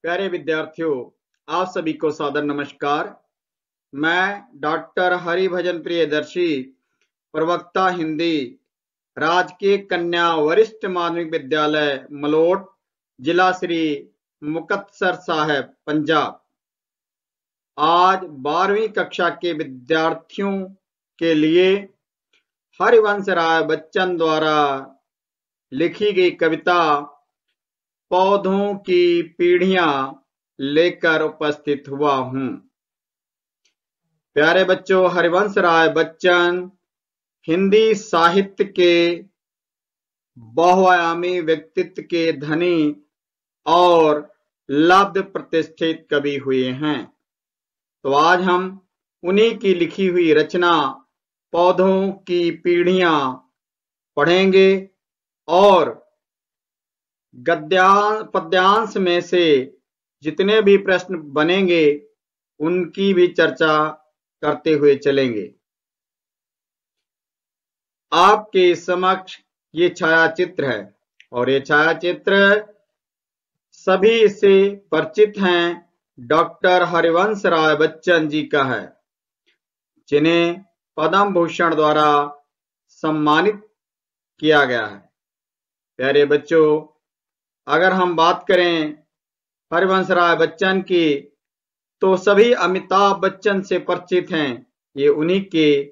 प्यारे विद्यार्थियों, आप सभी को सादर नमस्कार। मैं डॉक्टर हरिभजन प्रियदर्शी, प्रवक्ता हिंदी, राजकीय कन्या वरिष्ठ माध्यमिक विद्यालय मलोट, जिला श्री मुक्तसर साहिब, पंजाब। आज 12वीं कक्षा के विद्यार्थियों के लिए हरिवंश राय बच्चन द्वारा लिखी गई कविता पौधों की पीढ़ियां लेकर उपस्थित हुआ हूं। प्यारे बच्चों, हरिवंश राय बच्चन हिंदी साहित्य के बहुआयामी व्यक्तित्व के धनी और लब्ध प्रतिष्ठित कवि हुए हैं। तो आज हम उन्हीं की लिखी हुई रचना पौधों की पीढ़ियां पढ़ेंगे और पद्यांश में से जितने भी प्रश्न बनेंगे उनकी भी चर्चा करते हुए चलेंगे। आपके समक्ष ये छायाचित्र है और ये छायाचित्र सभी से परिचित हैं, डॉक्टर हरिवंश राय बच्चन जी का है, जिन्हें पद्म भूषण द्वारा सम्मानित किया गया है। प्यारे बच्चों, अगर हम बात करें हरिवंश राय बच्चन की तो सभी अमिताभ बच्चन से परिचित हैं। ये उन्हीं के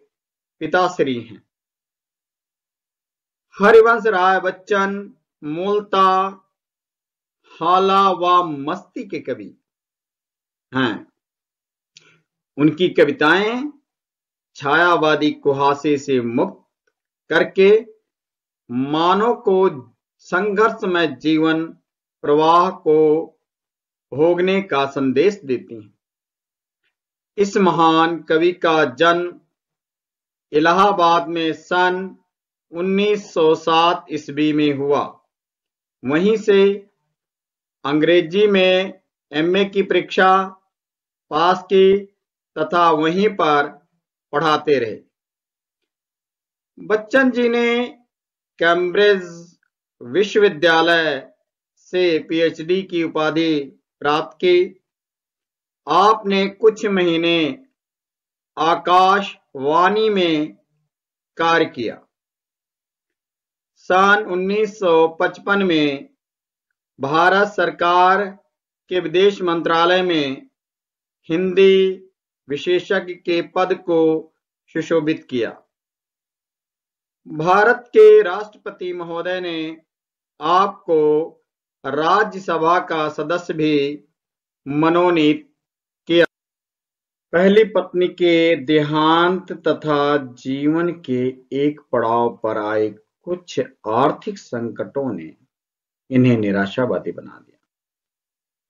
पिताश्री हैं। हरिवंश राय बच्चन मूलतः हाला व मस्ती के कवि हैं। उनकी कविताएं छायावादी कुहासे से मुक्त करके मानव को संघर्षमय जीवन प्रवाह को भोगने का संदेश देती हैं। इस महान कवि का जन्म इलाहाबाद में सन 1907 ईस्वी में हुआ। वहीं से अंग्रेजी में एमए की परीक्षा पास की तथा वहीं पर पढ़ाते रहे। बच्चन जी ने कैम्ब्रिज विश्वविद्यालय से पीएचडी की उपाधि प्राप्त की। आपने कुछ महीने आकाशवाणी में कार्य किया। सन 1955 में भारत सरकार के विदेश मंत्रालय में हिंदी विशेषज्ञ के पद को सुशोभित किया। भारत के राष्ट्रपति महोदय ने आपको राज्यसभा का सदस्य भी मनोनीत किया। पहली पत्नी के देहांत तथा जीवन के एक पड़ाव पर आए कुछ आर्थिक संकटों ने इन्हें निराशावादी बना दिया।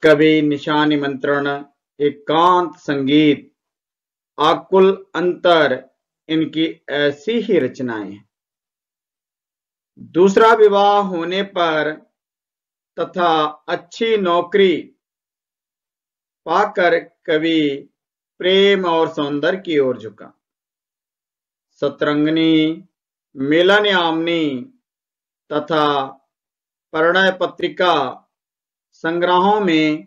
कवि, निशा निमंत्रण, एकांत संगीत, आकुल अंतर इनकी ऐसी ही रचनाएं हैं। दूसरा विवाह होने पर तथा अच्छी नौकरी पाकर कवि प्रेम और सौंदर्य की ओर झुका। सतरंगिनी, मिलनयामिनी तथा परिणय पत्रिका संग्रहों में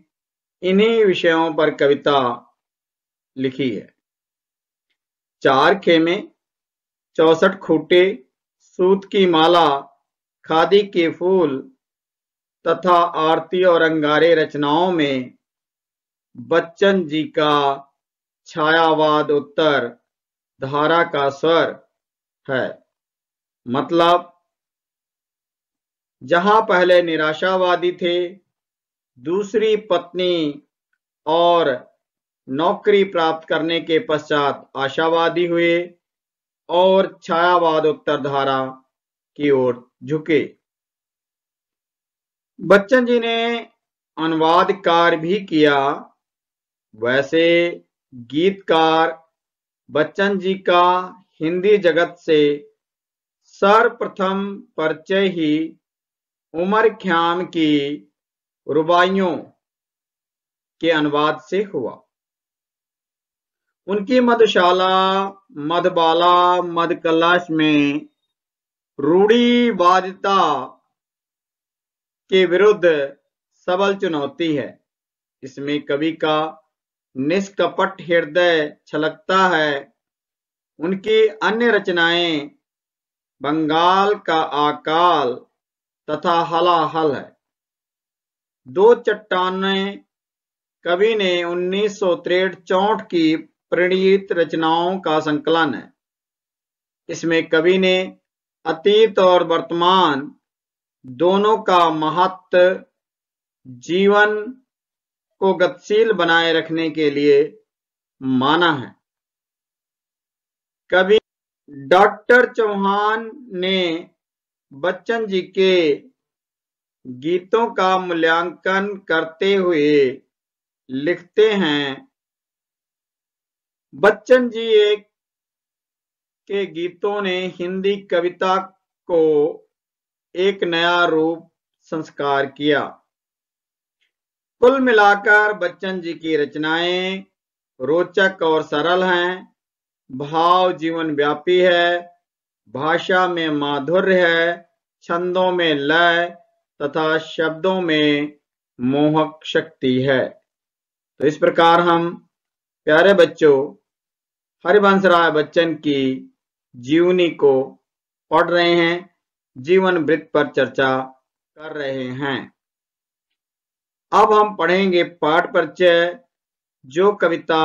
इन्हीं विषयों पर कविता लिखी है। 4 खेमे, 64 खूंटे, सूत की माला, खादी के फूल तथा आरती और अंगारे रचनाओं में बच्चन जी का छायावाद उत्तर धारा का स्वर है। मतलब जहां पहले निराशावादी थे, दूसरी पत्नी और नौकरी प्राप्त करने के पश्चात आशावादी हुए और छायावाद उत्तर धारा की ओर झुके। बच्चन जी ने अनुवाद कार्य भी किया। वैसे गीतकार बच्चन जी का हिंदी जगत से सर्वप्रथम परिचय ही उमर ख़याम की रुबाइयों के अनुवाद से हुआ। उनकी मधुशाला, मधुबाला, मधुकलश में रूढ़िवादिता के विरुद्ध सबल चुनौती है। इसमें कवि का निष्कपट हृदय छलकता है। उनकी अन्य रचनाएं बंगाल का अकाल तथा हलाहल है। दो चट्टानें कवि ने 1963-64 की प्रणीत रचनाओं का संकलन है। इसमें कवि ने अतीत और वर्तमान दोनों का महत्व जीवन को गतिशील बनाए रखने के लिए माना है। कवि डॉक्टर चौहान ने बच्चन जी के गीतों का मूल्यांकन करते हुए लिखते हैं, बच्चन जी के गीतों ने हिंदी कविता को एक नया रूप संस्कार किया। कुल मिलाकर बच्चन जी की रचनाएं रोचक और सरल हैं, भाव जीवन व्यापी है, भाषा में माधुर्य है, छंदों में लय तथा शब्दों में मोहक शक्ति है। तो इस प्रकार हम प्यारे बच्चों हरिवंश राय बच्चन की जीवनी को पढ़ रहे हैं, जीवन वृत्त पर चर्चा कर रहे हैं। अब हम पढ़ेंगे पाठ परिचय। जो कविता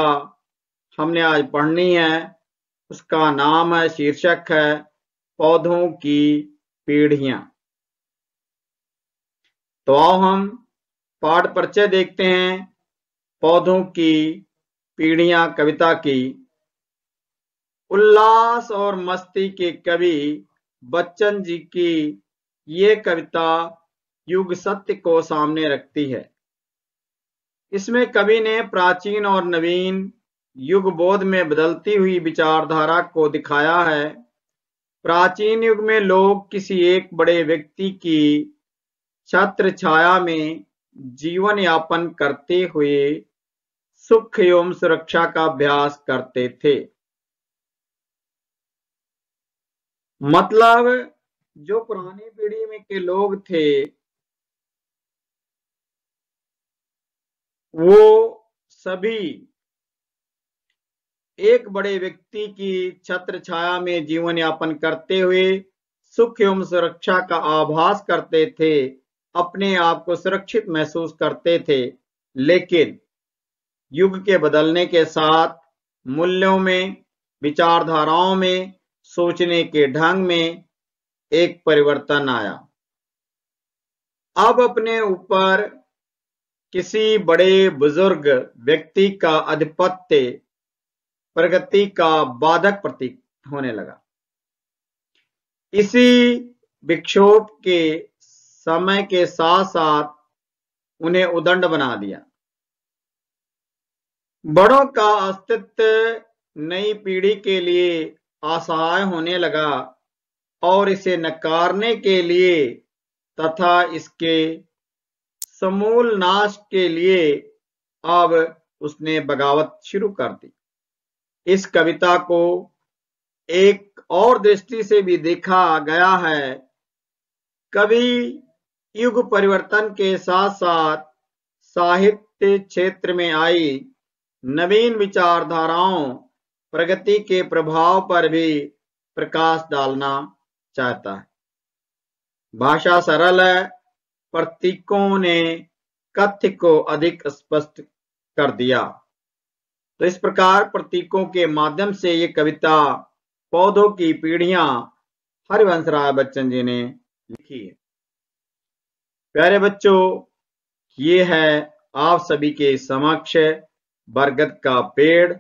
हमने आज पढ़नी है उसका नाम है, शीर्षक है पौधों की पीढ़ियां। तो आओ हम पाठ परिचय देखते हैं। पौधों की पीढ़ियां कविता की उल्लास और मस्ती के कवि बच्चन जी की ये कविता युग सत्य को सामने रखती है। इसमें कवि ने प्राचीन और नवीन युग बोध में बदलती हुई विचारधारा को दिखाया है। प्राचीन युग में लोग किसी एक बड़े व्यक्ति की छत्र छाया में जीवन यापन करते हुए सुख एवं सुरक्षा का अभ्यास करते थे। मतलब जो पुरानी पीढ़ी में के लोग थे वो सभी एक बड़े व्यक्ति की छत्र छाया में जीवन यापन करते हुए सुख एवं सुरक्षा का आभास करते थे, अपने आप को सुरक्षित महसूस करते थे। लेकिन युग के बदलने के साथ मूल्यों में, विचारधाराओं में, सोचने के ढंग में एक परिवर्तन आया। अब अपने ऊपर किसी बड़े बुजुर्ग व्यक्ति का आधिपत्य प्रगति का बाधक प्रतीक होने लगा। इसी विक्षोभ के समय के साथ साथ उन्हें उदंड बना दिया। बड़ों का अस्तित्व नई पीढ़ी के लिए असहाय होने लगा और इसे नकारने के लिए तथा इसके समूल नाश के लिए अब उसने बगावत शुरू कर दी। इस कविता को एक और दृष्टि से भी देखा गया है। कवि युग परिवर्तन के साथ साथ साहित्य क्षेत्र में आई नवीन विचारधाराओं, प्रगति के प्रभाव पर भी प्रकाश डालना चाहता है। भाषा सरल है, प्रतीकों ने कथ्य को अधिक स्पष्ट कर दिया। तो इस प्रकार प्रतीकों के माध्यम से ये कविता पौधों की पीढ़ियां हरिवंश राय बच्चन जी ने लिखी है। प्यारे बच्चों, ये है आप सभी के समक्ष बरगद का पेड़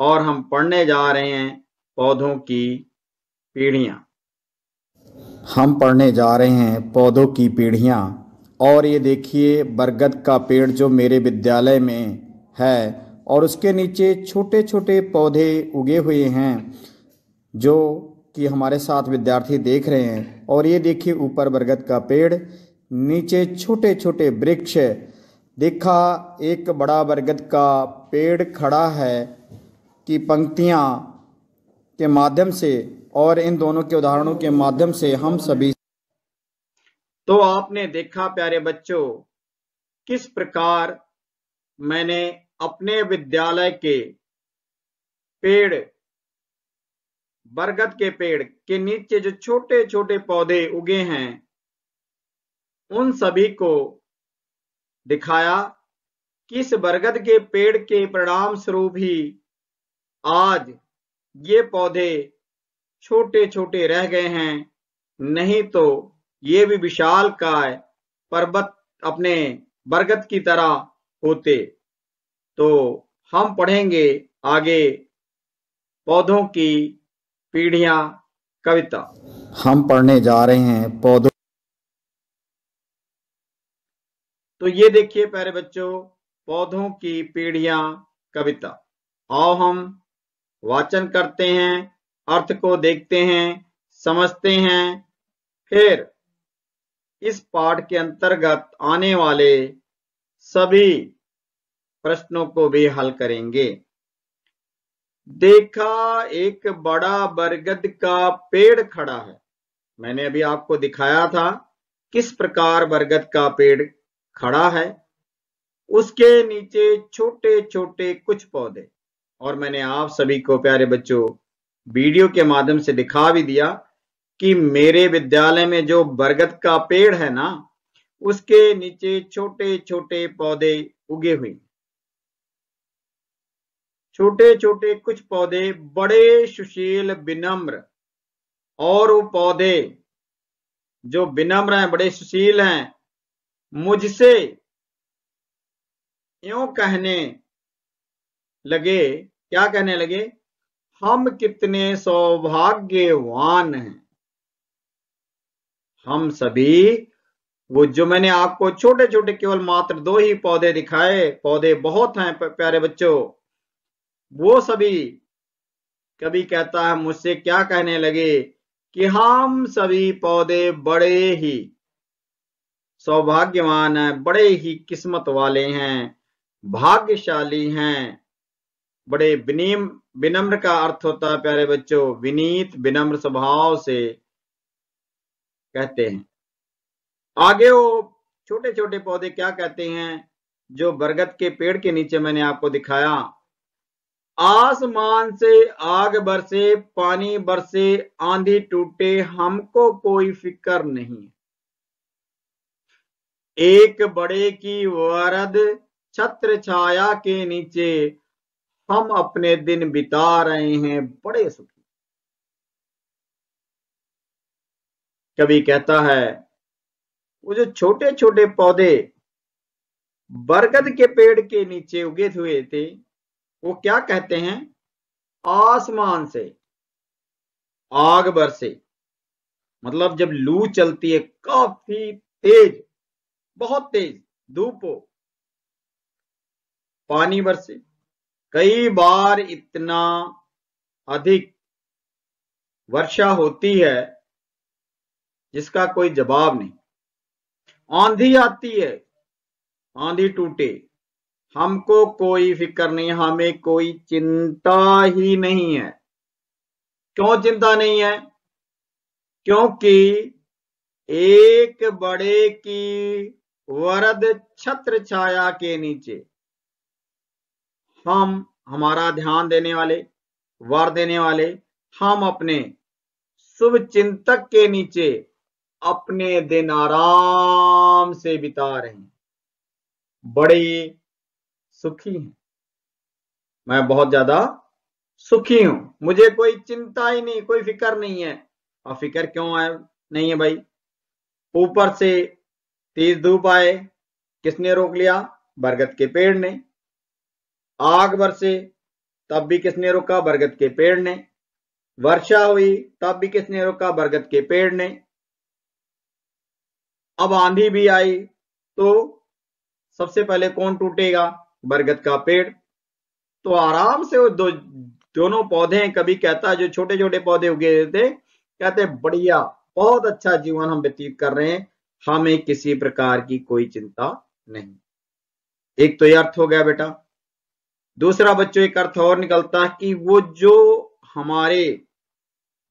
और हम पढ़ने जा रहे हैं पौधों की पीढ़ियां। हम पढ़ने जा रहे हैं पौधों की पीढ़ियां। और ये देखिए बरगद का पेड़ जो मेरे विद्यालय में है और उसके नीचे छोटे छोटे पौधे उगे हुए हैं जो कि हमारे साथ विद्यार्थी देख रहे हैं। और ये देखिए ऊपर बरगद का पेड़, नीचे छोटे छोटे वृक्ष। देखा एक बड़ा बरगद का पेड़ खड़ा है कि पंक्तियां के माध्यम से और इन दोनों के उदाहरणों के माध्यम से हम सभी। तो आपने देखा प्यारे बच्चों किस प्रकार मैंने अपने विद्यालय के पेड़, बरगद के पेड़ के नीचे जो छोटे छोटे पौधे उगे हैं, उन सभी को दिखाया कि इस बरगद के पेड़ के परिणाम स्वरूप ही आज ये पौधे छोटे छोटे रह गए हैं, नहीं तो ये भी विशालकाय पर्वत अपने बरगद की तरह होते। तो हम पढ़ेंगे आगे पौधों की पीढ़ियां कविता। हम पढ़ने जा रहे हैं पौधों। तो ये देखिए प्यारे बच्चों, पौधों की पीढ़ियां कविता। आओ हम वाचन करते हैं, अर्थ को देखते हैं, समझते हैं, फिर इस पाठ के अंतर्गत आने वाले सभी प्रश्नों को भी हल करेंगे। देखा एक बड़ा बरगद का पेड़ खड़ा है। मैंने अभी आपको दिखाया था किस प्रकार बरगद का पेड़ खड़ा है। उसके नीचे छोटे छोटे कुछ पौधे, और मैंने आप सभी को प्यारे बच्चों वीडियो के माध्यम से दिखा भी दिया कि मेरे विद्यालय में जो बरगद का पेड़ है ना, उसके नीचे छोटे छोटे पौधे उगे हुए। छोटे छोटे कुछ पौधे बड़े सुशील विनम्र, और वो पौधे जो विनम्र हैं, बड़े सुशील हैं, मुझसे यूं कहने लगे, क्या कहने लगे, हम कितने सौभाग्यवान हैं। हम सभी, वो जो मैंने आपको छोटे छोटे केवल मात्र 2 ही पौधे दिखाए, पौधे बहुत हैं प्यारे बच्चों, वो सभी कवि कहता है मुझसे क्या कहने लगे कि हम सभी पौधे बड़े ही सौभाग्यवान हैं, बड़े ही किस्मत वाले हैं, भाग्यशाली हैं। बड़े विनम्र का अर्थ होता है प्यारे बच्चों विनीत विनम्र स्वभाव से कहते हैं। आगे वो छोटे छोटे पौधे क्या कहते हैं जो बरगद के पेड़ के नीचे मैंने आपको दिखाया। आसमान से आग बरसे, पानी बरसे, आंधी टूटे, हमको कोई फिक्र नहीं। एक बड़े की वरद छत्र छाया के नीचे हम अपने दिन बिता रहे हैं बड़े सुखी। कवि कहता है वो जो छोटे छोटे पौधे बरगद के पेड़ के नीचे उगे हुए थे, वो क्या कहते हैं, आसमान से आग बरसे, मतलब जब लू चलती है काफी तेज, बहुत तेज धूप हो, पानी बरसे, कई बार इतना अधिक वर्षा होती है जिसका कोई जवाब नहीं। आंधी आती है, आंधी टूटे, हमको कोई फिक्र नहीं, हमें कोई चिंता ही नहीं है। क्यों चिंता नहीं है? क्योंकि एक बड़े की वरद छत्र छाया के नीचे हम, हमारा ध्यान देने वाले, वर देने वाले, हम अपने शुभ चिंतक के नीचे अपने दिन आराम से बिता रहे हैं, बड़े सुखी हैं। मैं बहुत ज्यादा सुखी हूं, मुझे कोई चिंता ही नहीं, कोई फिक्र नहीं है। और फिक्र क्यों है नहीं है भाई? ऊपर से तेज धूप आए, किसने रोक लिया? बरगद के पेड़ ने। आग बरसे, तब भी किसने रोका? बरगद के पेड़ ने। वर्षा हुई, तब भी किसने रोका? बरगद के पेड़ ने। अब आंधी भी आई तो सबसे पहले कौन टूटेगा? बरगद का पेड़। तो आराम से वो दोनों पौधे, कभी कहता है जो छोटे छोटे पौधे उगे थे, कहते बढ़िया, बहुत अच्छा जीवन हम व्यतीत कर रहे हैं, हमें किसी प्रकार की कोई चिंता नहीं। एक तो ये अर्थ हो गया बेटा। दूसरा बच्चों एक अर्थ और निकलता है कि वो जो हमारे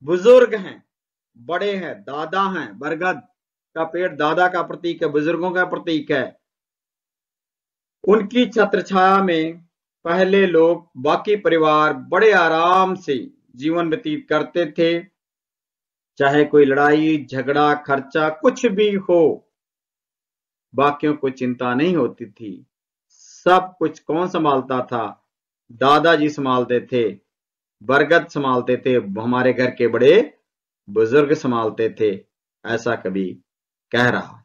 बुजुर्ग हैं, बड़े हैं, दादा हैं, बरगद का पेड़ दादा का प्रतीक है, बुजुर्गों का प्रतीक है, उनकी छत्रछाया में पहले लोग बाकी परिवार बड़े आराम से जीवन व्यतीत करते थे। चाहे कोई लड़ाई झगड़ा खर्चा कुछ भी हो, बाकियों को चिंता नहीं होती थी। सब कुछ कौन संभालता था? दादाजी संभालते थे, बरगद संभालते थे, हमारे घर के बड़े बुजुर्ग संभालते थे, ऐसा कभी कह रहा।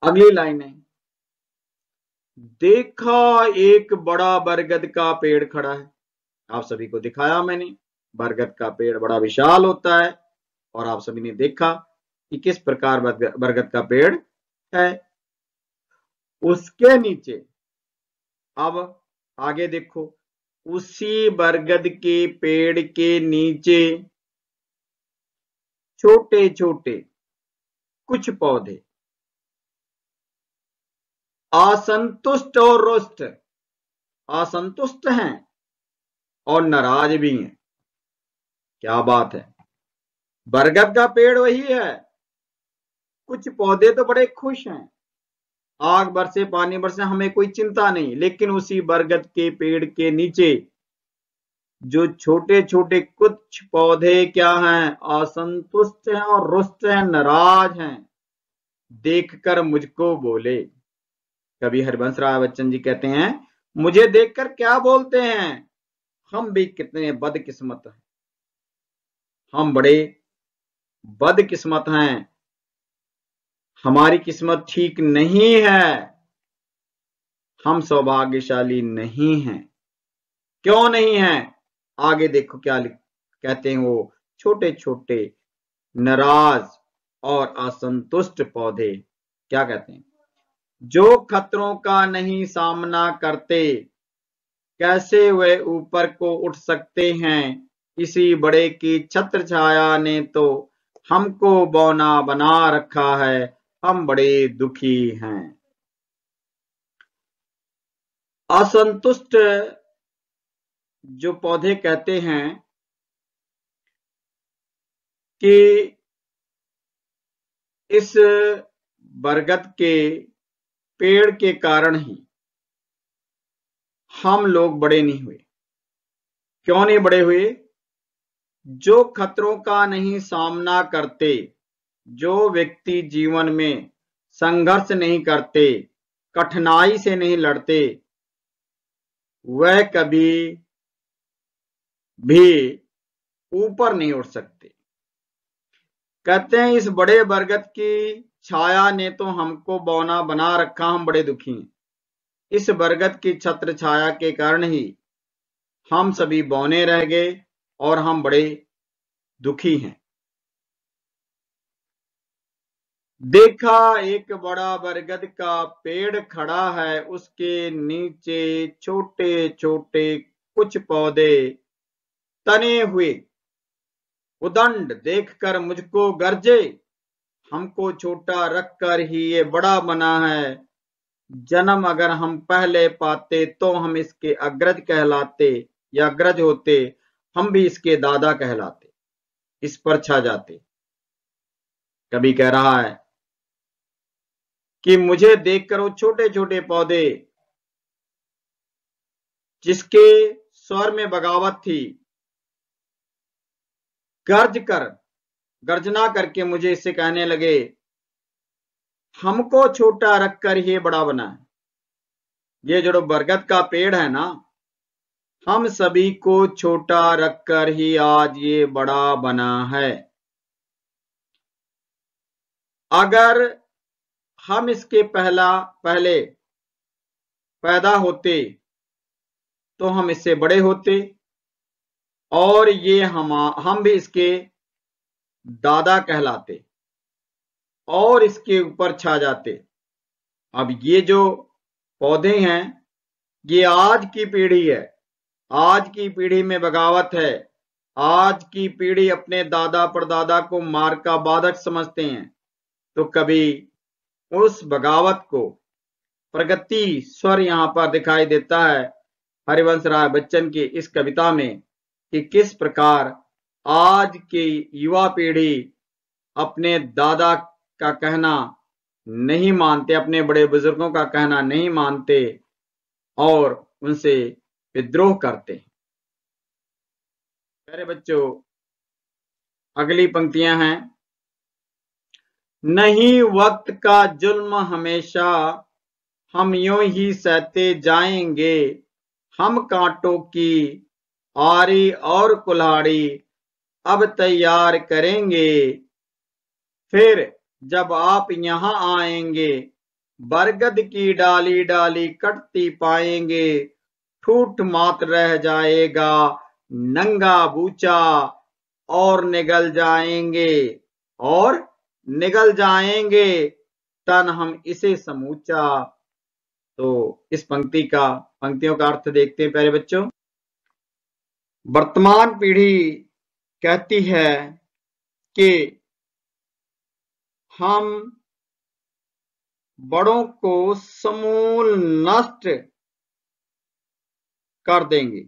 अगली लाइन है, देखा एक बड़ा बरगद का पेड़ खड़ा है। आप सभी को दिखाया मैंने, बरगद का पेड़ बड़ा विशाल होता है और आप सभी ने देखा कि किस प्रकार बरगद का पेड़ है। उसके नीचे अब आगे देखो, उसी बरगद के पेड़ के नीचे छोटे छोटे कुछ पौधे असंतुष्ट और रुष्ट, असंतुष्ट हैं और नाराज भी हैं। क्या बात है, बरगद का पेड़ वही है, कुछ पौधे तो बड़े खुश हैं, आग बरसे पानी बरसे हमें कोई चिंता नहीं, लेकिन उसी बरगद के पेड़ के नीचे जो छोटे छोटे कुछ पौधे क्या हैं, असंतुष्ट हैं और रुष्ट हैं, नाराज हैं। देखकर मुझको बोले, कवि हरिवंश राय बच्चन जी कहते हैं, मुझे देखकर क्या बोलते हैं, हम भी कितने बदकिस्मत हैं, हम बड़े बदकिस्मत हैं, हमारी किस्मत ठीक नहीं है, हम सौभाग्यशाली नहीं हैं। क्यों नहीं है? आगे देखो क्या कहते हैं वो छोटे छोटे नाराज और असंतुष्ट पौधे क्या कहते हैं, जो खतरों का नहीं सामना करते, कैसे वे ऊपर को उठ सकते हैं, इसी बड़े की छत्र छाया ने तो हमको बौना बना रखा है, हम बड़े दुखी हैं। असंतुष्ट जो पौधे कहते हैं कि इस बरगद के पेड़ के कारण ही हम लोग बड़े नहीं हुए। क्यों नहीं बड़े हुए? जो खतरों का नहीं सामना करते, जो व्यक्ति जीवन में संघर्ष नहीं करते, कठिनाई से नहीं लड़ते, वह कभी भी ऊपर नहीं उठ सकते। कहते हैं इस बड़े बरगद की छाया ने तो हमको बौना बना रखा, हम बड़े दुखी हैं। इस बरगद की छत्र छाया के कारण ही हम सभी बौने रह गए और हम बड़े दुखी हैं। देखा एक बड़ा बरगद का पेड़ खड़ा है, उसके नीचे छोटे छोटे कुछ पौधे तने हुए, उदंड देखकर मुझको गरजे, हमको छोटा रखकर ही ये बड़ा बना है, जन्म अगर हम पहले पाते तो हम इसके अग्रज कहलाते या अग्रज होते, हम भी इसके दादा कहलाते, इस पर छा जाते। कभी कह रहा है कि मुझे देखकर वो छोटे छोटे पौधे जिसके स्वर में बगावत थी, गर्जना करके मुझे इससे कहने लगे, हमको छोटा रखकर ये बड़ा बना है। ये जो बरगद का पेड़ है ना, हम सभी को छोटा रखकर ही आज ये बड़ा बना है। अगर हम इसके पहले पैदा होते तो हम इससे बड़े होते और ये हम भी इसके दादा कहलाते और इसके ऊपर छा जाते। अब ये जो पौधे हैं ये आज की पीढ़ी है, आज की पीढ़ी में बगावत है, आज की पीढ़ी अपने दादा परदादा को मार का बाधक समझते हैं, तो कभी उस बगावत को प्रगति स्वर यहां पर दिखाई देता है हरिवंश राय बच्चन की इस कविता में कि किस प्रकार आज की युवा पीढ़ी अपने दादा का कहना नहीं मानते, अपने बड़े बुजुर्गों का कहना नहीं मानते और उनसे विद्रोह करते हैं। प्यारे बच्चों, अगली पंक्तियां हैं। नहीं वक्त का जुल्म हमेशा, हम यूं ही सहते जाएंगे, हम कांटों की आरी और कुल्हाड़ी अब तैयार करेंगे, फिर जब आप यहाँ आएंगे, बरगद की डाली डाली कटती पाएंगे, ठूठ मात्र रह जाएगा नंगा बूचा, और निगल जाएंगे तन हम इसे समूचा। तो इस पंक्तियों का अर्थ देखते हैं प्यारे बच्चों। वर्तमान पीढ़ी कहती है कि हम बड़ों को समूल नष्ट कर देंगे,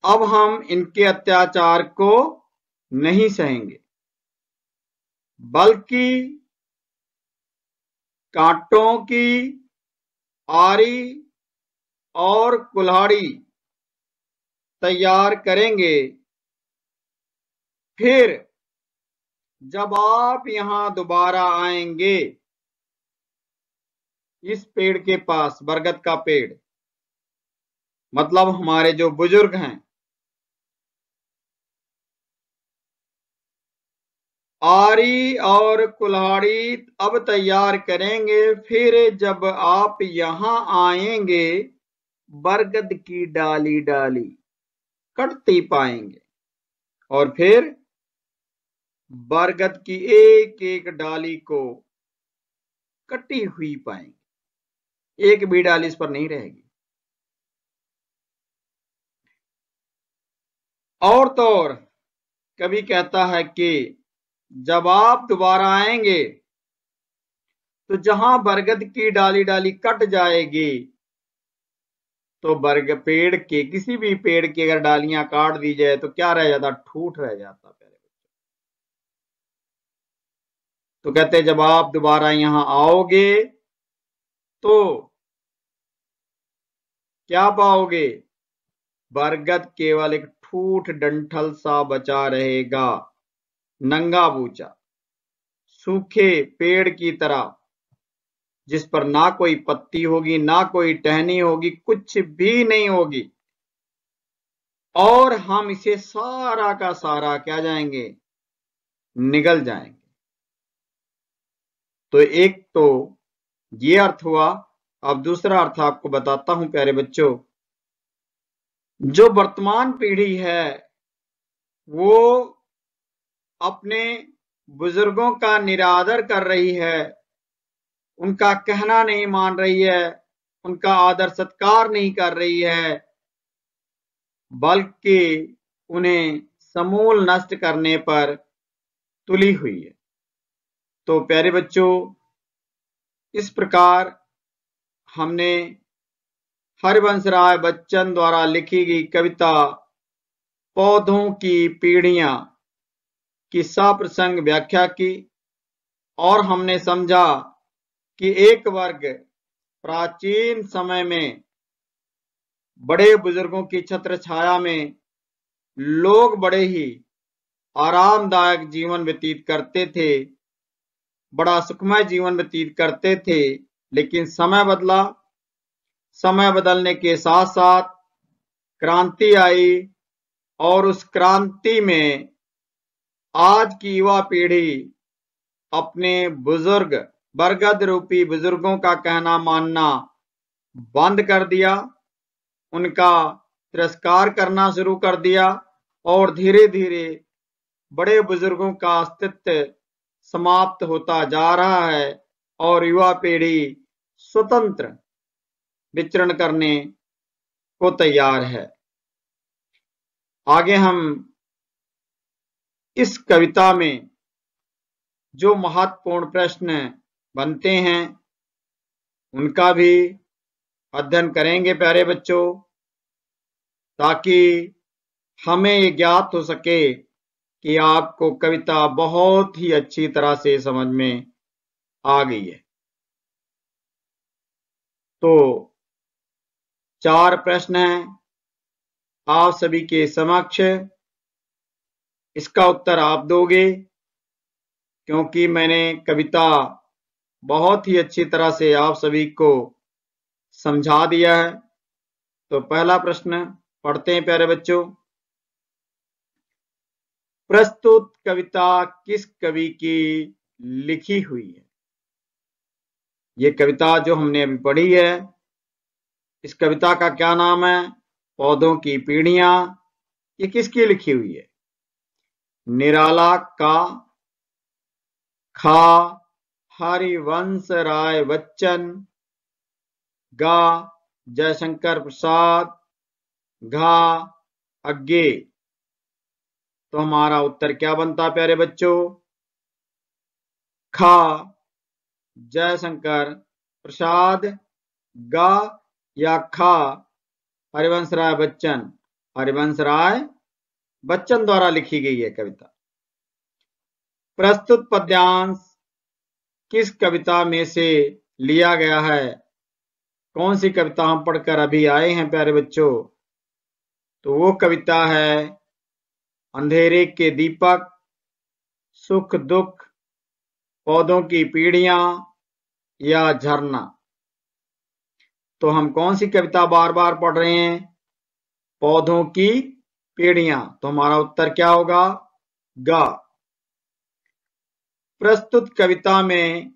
अब हम इनके अत्याचार को नहीं सहेंगे, बल्कि कांटों की आरी और कुल्हाड़ी तैयार करेंगे, फिर जब आप यहां दोबारा आएंगे, इस पेड़ के पास, बरगद का पेड़, मतलब हमारे जो बुजुर्ग हैं, आरी और कुल्हाड़ी अब तैयार करेंगे, फिर जब आप यहां आएंगे, बरगद की डाली डाली कटती पाएंगे, और फिर बरगद की एक एक डाली को कटी हुई पाएंगे, एक भी डाली इस पर नहीं रहेगी। और तो और कवि कहता है कि जब आप दोबारा आएंगे, तो जहां बरगद की डाली डाली कट जाएगी, तो पेड़ के, किसी भी पेड़ की अगर डालियां काट दी जाए तो क्या रह जाता? ठूठ रह जाता। प्यारे बच्चों, तो कहते जब आप दोबारा यहां आओगे तो क्या पाओगे? बरगद केवल एक ठूठ डंठल सा बचा रहेगा, नंगा बूचा, सूखे पेड़ की तरह, जिस पर ना कोई पत्ती होगी, ना कोई टहनी होगी, कुछ भी नहीं होगी, और हम इसे सारा का सारा क्या जाएंगे? निगल जाएंगे। तो एक तो ये अर्थ हुआ। अब दूसरा अर्थ आपको बताता हूं प्यारे बच्चों। जो वर्तमान पीढ़ी है वो अपने बुजुर्गों का निरादर कर रही है, उनका कहना नहीं मान रही है, उनका आदर सत्कार नहीं कर रही है, बल्कि उन्हें समूल नष्ट करने पर तुली हुई है। तो प्यारे बच्चों, इस प्रकार हमने हरिवंश राय बच्चन द्वारा लिखी गई कविता पौधों की पीढ़ियां की सप्रसंग व्याख्या की, और हमने समझा कि एक वर्ग प्राचीन समय में बड़े बुजुर्गों की छत्र छाया में लोग बड़े ही आरामदायक जीवन व्यतीत करते थे, बड़ा सुखमय जीवन व्यतीत करते थे। लेकिन समय बदला, समय बदलने के साथ साथ क्रांति आई, और उस क्रांति में आज की युवा पीढ़ी अपने बुजुर्ग, बरगद रूपी बुजुर्गों का कहना मानना बंद कर दिया, उनका तिरस्कार करना शुरू कर दिया, और धीरे धीरे बड़े बुजुर्गों का अस्तित्व समाप्त होता जा रहा है, और युवा पीढ़ी स्वतंत्र विचरण करने को तैयार है। आगे हम इस कविता में जो महत्वपूर्ण प्रश्न बनते हैं उनका भी अध्ययन करेंगे प्यारे बच्चों, ताकि हमें ये ज्ञात हो सके कि आपको कविता बहुत ही अच्छी तरह से समझ में आ गई है। तो 4 प्रश्न हैं आप सभी के समक्ष। इसका उत्तर आप दोगे, क्योंकि मैंने कविता बहुत ही अच्छी तरह से आप सभी को समझा दिया है। तो पहला प्रश्न पढ़ते हैं प्यारे बच्चों। प्रस्तुत कविता किस कवि की लिखी हुई है? ये कविता जो हमने अभी पढ़ी है, इस कविता का क्या नाम है? पौधों की पीढ़ियां। ये किसकी लिखी हुई है? निराला का, खा हरिवंश राय बच्चन, गा जयशंकर प्रसाद, घा अज्ञे। तो हमारा उत्तर क्या बनता प्यारे बच्चों? खा जयशंकर प्रसाद, गा या खा हरिवंश राय बच्चन। हरिवंश राय बच्चन द्वारा लिखी गई है कविता। प्रस्तुत पद्यांश किस कविता में से लिया गया है? कौन सी कविता हम पढ़कर अभी आए हैं प्यारे बच्चों? तो वो कविता है अंधेरे के दीपक, सुख दुख, पौधों की पीढ़ियां या झरना। तो हम कौन सी कविता बार बार पढ़ रहे हैं? पौधों की पीढ़ियां। तो हमारा उत्तर क्या होगा? गा। प्रस्तुत कविता में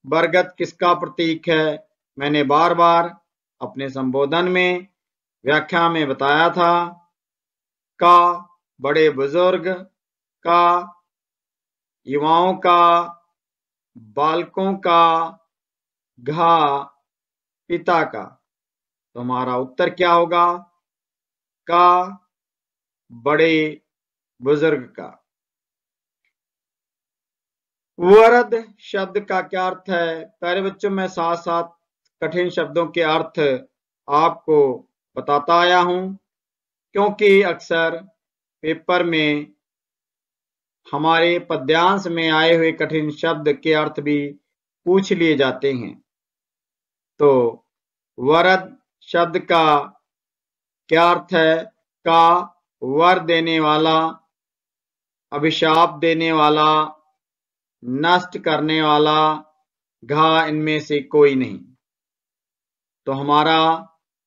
बरगद किसका प्रतीक है? मैंने बार बार अपने संबोधन में, व्याख्या में बताया था। का बड़े बुजुर्ग का, युवाओं का, बालकों का, घा पिता का। तो हमारा उत्तर क्या होगा? का बड़े बुजुर्ग का। वरद शब्द का क्या अर्थ है? प्यारे बच्चों, मैं साथ साथ कठिन शब्दों के अर्थ आपको बताता आया हूं, क्योंकि अक्सर पेपर में हमारे पद्यांश में आए हुए कठिन शब्द के अर्थ भी पूछ लिए जाते हैं। तो वरद शब्द का क्या अर्थ है? का वर देने वाला, अभिशाप देने वाला, नष्ट करने वाला, घा इनमें से कोई नहीं। तो हमारा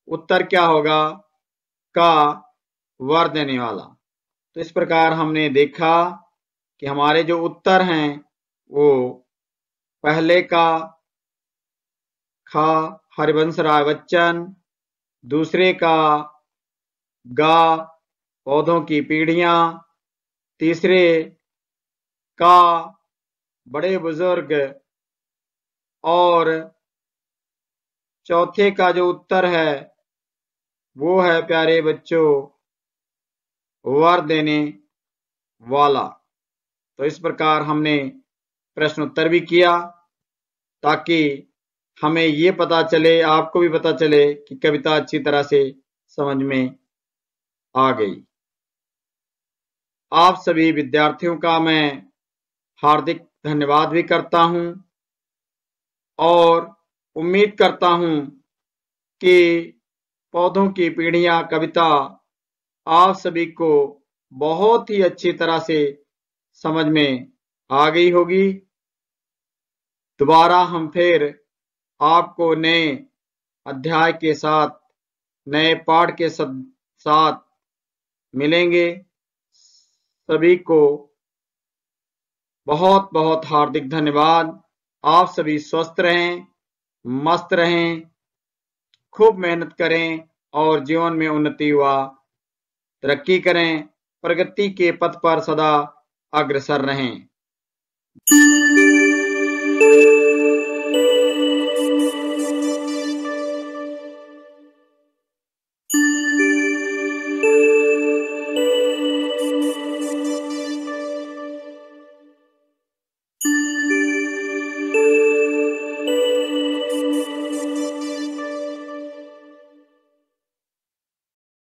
उत्तर क्या होगा? का वर देने वाला। तो इस प्रकार हमने देखा कि हमारे जो उत्तर हैं वो पहले का खा हरिवंश राय बच्चन, दूसरे का गा पौधों की पीढ़ियां, तीसरे का बड़े बुजुर्ग, और चौथे का जो उत्तर है वो है प्यारे बच्चों वर देने वाला। तो इस प्रकार हमने प्रश्न उत्तर भी किया, ताकि हमें ये पता चले, आपको भी पता चले कि कविता अच्छी तरह से समझ में आ गई। आप सभी विद्यार्थियों का मैं हार्दिक धन्यवाद भी करता हूं और उम्मीद करता हूं कि पौधों की पीढ़ियां कविता आप सभी को बहुत ही अच्छी तरह से समझ में आ गई होगी। दोबारा हम फिर आपको नए अध्याय के साथ, नए पाठ के साथ मिलेंगे। सभी को बहुत बहुत हार्दिक धन्यवाद। आप सभी स्वस्थ रहें, मस्त रहें, खूब मेहनत करें और जीवन में उन्नति व तरक्की करें, प्रगति के पथ पर सदा अग्रसर रहें।